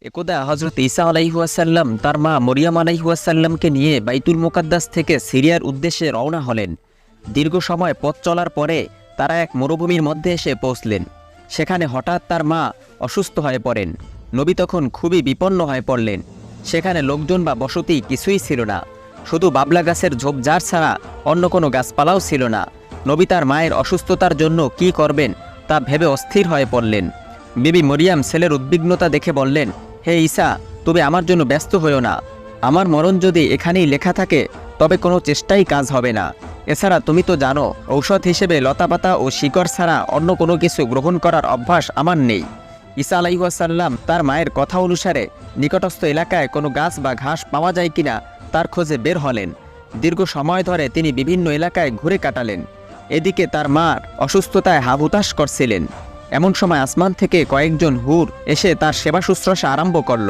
একদা হজরত ঈসা আলাইহিসাল্লাম তার মা মরিয়াম আলাইহিসাল্লামকে নিয়ে বাইতুল মুকাদ্দাস থেকে সিরিয়ার উদ্দেশ্যে রওনা হলেন। দীর্ঘ সময় পথ চলার পরে তারা এক মরুভূমির মধ্যে এসে পৌঁছলেন। সেখানে হঠাৎ তার মা অসুস্থ হয়ে পড়েন। নবী তখন খুবই বিপন্ন হয়ে পড়লেন। সেখানে লোকজন বা বসতি কিছুই ছিল না, শুধু বাবলা গাছের ঝোপঝাড় ছাড়া অন্য কোনো গাছপালাও ছিল না। নবী তার মায়ের অসুস্থতার জন্য কি করবেন তা ভেবে অস্থির হয়ে পড়লেন। বিবি মরিয়াম ছেলের উদ্বিগ্নতা দেখে বললেন, হে ঈসা, তুমি আমার জন্য ব্যস্ত হইও না। আমার মরণ যদি এখানেই লেখা থাকে তবে কোনো চেষ্টাই কাজ হবে না। এছাড়া তুমি তো জানো, ঔষধ হিসেবে লতাপাতা ও শিকড় ছাড়া অন্য কোনো কিছু গ্রহণ করার অভ্যাস আমার নেই। ঈসা আলাইহিসসালাম তার মায়ের কথা অনুসারে নিকটস্থ এলাকায় কোনো গাছ বা ঘাস পাওয়া যায় কিনা তার খোঁজে বের হলেন। দীর্ঘ সময় ধরে তিনি বিভিন্ন এলাকায় ঘুরে কাটালেন। এদিকে তার মার অসুস্থতায় হাবুতাশ করছিলেন। এমন সময় আসমান থেকে কয়েকজন হুর এসে তার সেবা শুশ্রূষা আরম্ভ করল।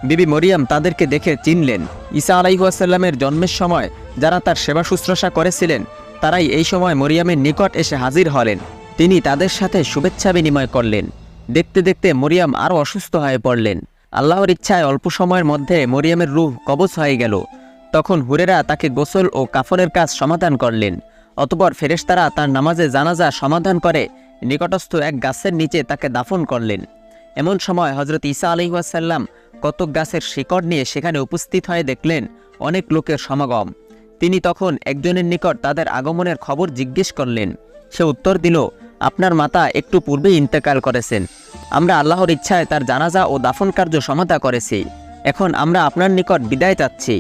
বিবি মরিয়াম তাদেরকে দেখে চিনলেন। ঈসা আলাইহিসসালামের জন্মের সময় যারা তার সেবা শুশ্রূষা করেছিলেন তারাই এই সময় মরিয়ামের নিকট এসে হাজির হলেন। তিনি তাদের সাথে শুভেচ্ছা বিনিময় করলেন। দেখতে দেখতে মরিয়াম আরও অসুস্থ হয়ে পড়লেন। আল্লাহর ইচ্ছায় অল্প সময়ের মধ্যে মরিয়ামের রূহ কবজ হয়ে গেল। তখন হুরেরা তাকে গোসল ও কাফনের কাজ সমাধান করলেন। অতঃপর ফেরেশতারা তার নামাজে জানাজা সমাধান করে নিকটস্থ এক গাছের নিচে তাকে দাফন করলেন। এমন সময় হজরত ঈসা আলাইহিসসালাম কতক গাছের শিকড় নিয়ে সেখানে উপস্থিত হয়ে দেখলেন অনেক লোকের সমাগম। তিনি তখন একজনের নিকট তাদের আগমনের খবর জিজ্ঞেস করলেন। সে উত্তর দিল, আপনার মাতা একটু পূর্বেই ইন্তেকাল করেছেন। আমরা আল্লাহর ইচ্ছায় তার জানাজা ও দাফন কার্য সমাধা করেছি। এখন আমরা আপনার নিকট বিদায় চাচ্ছি।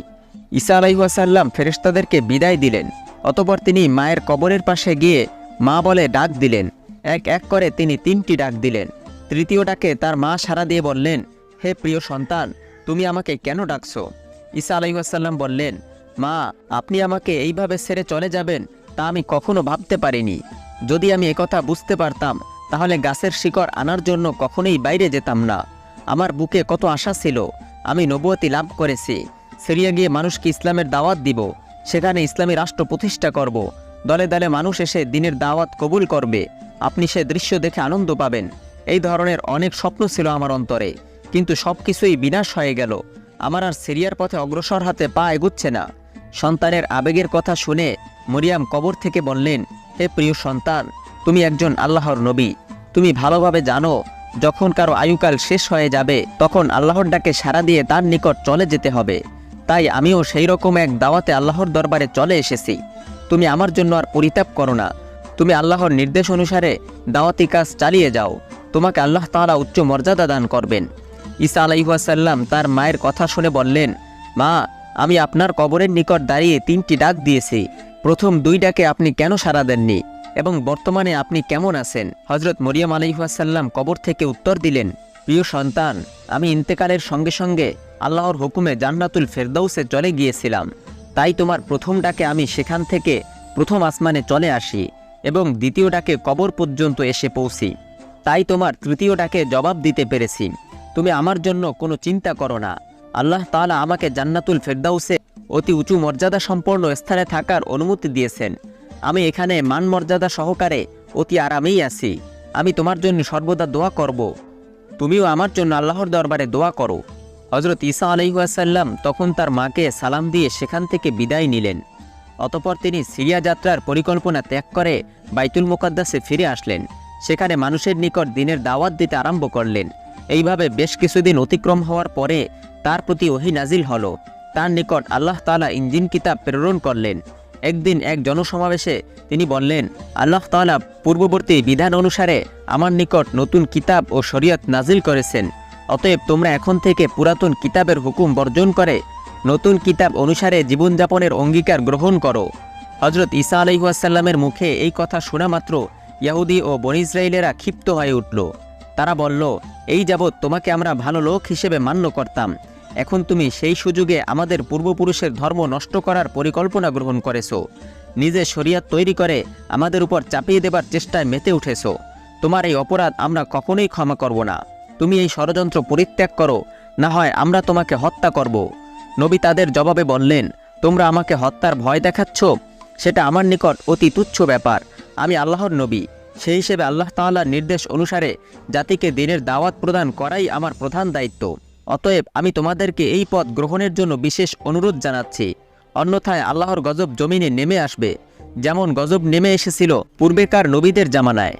ঈসা আলাইহিসসালাম ফেরেশতাদেরকে বিদায় দিলেন। অতঃপর তিনি মায়ের কবরের পাশে গিয়ে মা বলে ডাক দিলেন। এক এক করে তিনি 3টি ডাক দিলেন। তৃতীয় ডাকে তার মা সাড়া দিয়ে বললেন, হে প্রিয় সন্তান, তুমি আমাকে কেন ডাকছো? ঈসা আলাইহিসসালাম বললেন, মা, আপনি আমাকে এইভাবে ছেড়ে চলে যাবেন তা আমি কখনো ভাবতে পারিনি। যদি আমি একথা বুঝতে পারতাম তাহলে গাছের শিকড় আনার জন্য কখনোই বাইরে যেতাম না। আমার বুকে কত আশা ছিল। আমি নবুয়তি লাভ করেছি। সিরিয়া গিয়ে মানুষকে ইসলামের দাওয়াত দিব। সেখানে ইসলামী রাষ্ট্র প্রতিষ্ঠা করব। দলে দলে মানুষ এসে দ্বীনের দাওয়াত কবুল করবে। আপনি সে দৃশ্য দেখে আনন্দ পাবেন। এই ধরনের অনেক স্বপ্ন ছিল আমার অন্তরে, কিন্তু সব কিছুই বিনাশ হয়ে গেল। আমার আর সিরিয়ার পথে অগ্রসর হাতে পা এগুচ্ছে না। সন্তানের আবেগের কথা শুনে মরিয়াম কবর থেকে বললেন, হে প্রিয় সন্তান, তুমি একজন আল্লাহর নবী। তুমি ভালোভাবে জানো, যখন কারো আয়ুকাল শেষ হয়ে যাবে তখন আল্লাহর ডাকে সাড়া দিয়ে তার নিকট চলে যেতে হবে। তাই আমিও সেই রকম এক দাওয়াতে আল্লাহর দরবারে চলে এসেছি। তুমি আমার জন্য আর পরিতাপ করো না। তুমি আল্লাহর নির্দেশ অনুসারে দাওয়াতি কাজ চালিয়ে যাও। তোমাকে আল্লাহ তাআলা উচ্চ মর্যাদা দান করবেন। ঈসা আলাইহিসসালাম তার মায়ের কথা শুনে বললেন, মা, আমি আপনার কবরের নিকট দাঁড়িয়ে 3টি ডাক দিয়েছি। প্রথম 2 ডাকে আপনি কেন সাড়া দেননি এবং বর্তমানে আপনি কেমন আছেন? হজরত মরিয়াম আলাইহিসসালাম কবর থেকে উত্তর দিলেন, প্রিয় সন্তান, আমি ইন্তেকালের সঙ্গে সঙ্গে আল্লাহর হুকুমে জান্নাতুল ফেরদাউসে চলে গিয়েছিলাম। তাই তোমার প্রথম ডাকে আমি সেখান থেকে প্রথম আসমানে চলে আসি এবং দ্বিতীয় ডাকে কবর পর্যন্ত এসে পৌঁছি। তাই তোমার তৃতীয় ডাকে জবাব দিতে পেরেছি। তুমি আমার জন্য কোনো চিন্তা করো না। আল্লাহ তাআলা আমাকে জান্নাতুল ফেরদাউসে অতি উঁচু মর্যাদা সম্পন্ন স্থানে থাকার অনুমতি দিয়েছেন। আমি এখানে মান মর্যাদা সহকারে অতি আরামেই আছি। আমি তোমার জন্য সর্বদা দোয়া করব। তুমিও আমার জন্য আল্লাহর দরবারে দোয়া করো। হজরত ঈসা আলাইহিসসালাম তখন তার মাকে সালাম দিয়ে সেখান থেকে বিদায় নিলেন। অতঃপর তিনি সিরিয়া যাত্রার পরিকল্পনা ত্যাগ করে বাইতুল মুকাদ্দাসে ফিরে আসলেন। সেখানে মানুষের নিকট দ্বীনের দাওয়াত দিতে আরম্ভ করলেন। এইভাবে বেশ কিছুদিন অতিক্রম হওয়ার পরে তার প্রতি ওহী নাজিল হলো। তার নিকট আল্লাহ তাআলা ইনজিল কিতাব প্রেরণ করলেন। একদিন এক জনসমাবেশে তিনি বললেন, আল্লাহ তাআলা পূর্ববর্তী বিধান অনুসারে আমার নিকট নতুন কিতাব ও শরীয়ত নাজিল করেছেন। অতএব তোমরা এখন থেকে পুরাতন কিতাবের হুকুম বর্জন করে নতুন কিতাব অনুসারে জীবনযাপনের অঙ্গীকার গ্রহণ করো। হজরত ঈসা আলাইহিসসালামের মুখে এই কথা শোনা মাত্র ইহুদি ও বনী ইসরাঈলেরা ক্ষিপ্ত হয়ে উঠল। তারা বলল, এই যাবৎ তোমাকে আমরা ভালো লোক হিসেবে মান্য করতাম। এখন তুমি সেই সুযোগে আমাদের পূর্বপুরুষের ধর্ম নষ্ট করার পরিকল্পনা গ্রহণ করেছো। নিজে শরিয়াত তৈরি করে আমাদের উপর চাপিয়ে দেবার চেষ্টায় মেতে উঠেছো। তোমার এই অপরাধ আমরা কখনোই ক্ষমা করব না। তুমি এই ষড়যন্ত্র পরিত্যাগ করো, না হয় আমরা তোমাকে হত্যা করব। নবী তাদের জবাবে বললেন, তোমরা আমাকে হত্যার ভয় দেখাচ্ছ? সেটা আমার নিকট অতি তুচ্ছ ব্যাপার। আমি আল্লাহর নবী। সেই হিসেবে আল্লাহ তাআলার নির্দেশ অনুসারে জাতিকে দ্বীনের দাওয়াত প্রদান করাই আমার প্রধান দায়িত্ব। অতএব আমি তোমাদেরকে এই পথ গ্রহণের জন্য বিশেষ অনুরোধ জানাচ্ছি, অন্যথায় আল্লাহর গজব জমিনে নেমে আসবে, যেমন গজব নেমে এসেছিল পূর্বেকার নবীদের জামানায়।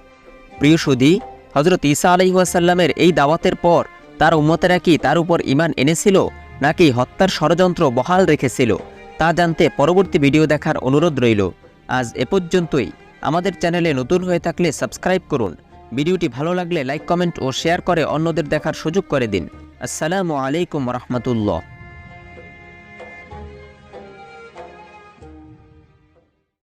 প্রিয় সুধী, হজরত ঈসা আলাইহিসসালামের এই দাওয়াতের পর তার উম্মতেরা কি তার উপর ঈমান এনেছিল নাকি হত্যার ষড়যন্ত্র বহাল রেখেছিল, তা জানতে পরবর্তী ভিডিও দেখার অনুরোধ রইল। আজ এ পর্যন্তই। আমাদের চ্যানেলে নতুন হয়ে থাকলে সাবস্ক্রাইব করুন। ভিডিওটি ভালো লাগলে লাইক, কমেন্ট ও শেয়ার করে অন্যদের দেখার সুযোগ করে দিন। আসসালামু আলাইকুম রহমতুল্লাহ।